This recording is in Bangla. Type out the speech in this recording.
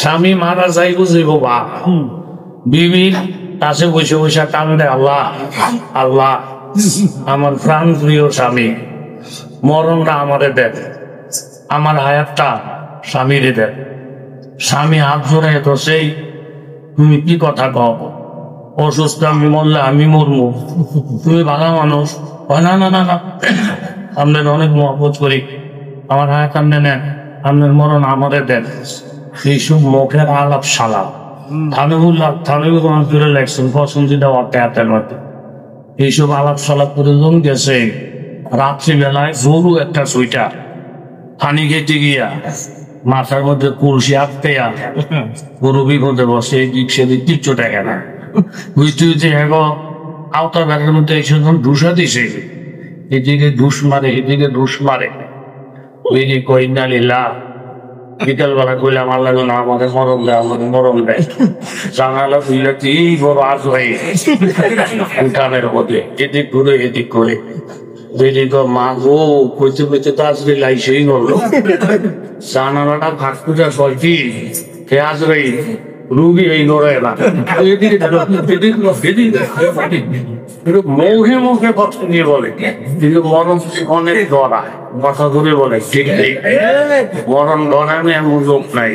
স্বামী মারা যাই বুঝিব বা বিবির কাছে বসে বসে কান্দে, আল্লাহ আল্লাহ আমার প্রাণ প্রিয় স্বামী, মরণটা আমারে দেখ, আমার হায়াতটা স্বামীরে দেখ। স্বামী হাত ধরে তো সেই তুমি কি কথা কও, অসুস্থ আমি মরলে আমি মরবো, তুমি ভালো মানুষ। না না না না, আপনার অনেক মহব্বত করি, আমার হায়াত আপনি নেন, আপনার মরণ আমাদের দেন। এইসব মুখের আলাপ সালাপ থানবুল্লাহ লেখছেন পছন্দিদা অত্যাচার মধ্যে। এইসব আলাপ সালাপ করে জন গেছে রাত্রিবেলায় গরু একটা সুইটা পানি খেতে গিয়া মাথার মধ্যে কলসি আটকেয়া গরু বিপদে বসে, এদিক সেদিক কিচ্ছু দেখে না। বুঝতে বুঝতে এগো আওতা ব্যাগের মধ্যে এসে ঢুসা দিছে, এদিকে ঢুস মারে এদিকে ঢুস মারে। ওইদিকে কইনা লীলা বিকালবেলা কইলাম আল্লাহ না আমাদের মরম দেয়, আমাদের মরম দেয়। জানালা বুঝলে কি বড় আজ হয়ে উঠানের মধ্যে এদিক ঘুরে এদিক করে বেরিয়ে মা গো কইতে কইতে তো আজকে লাইসেই করলো। জানালাটা ফাঁক পূজা সলটি কে আসবে রুগী এই নড়ে না মুখে মুখে কথা দিয়ে বলে, কিন্তু মরণ অনেক ডরায়, কথা ধরে বলে ঠিক নেই, মরণ ডরানো এমন লোক নাই।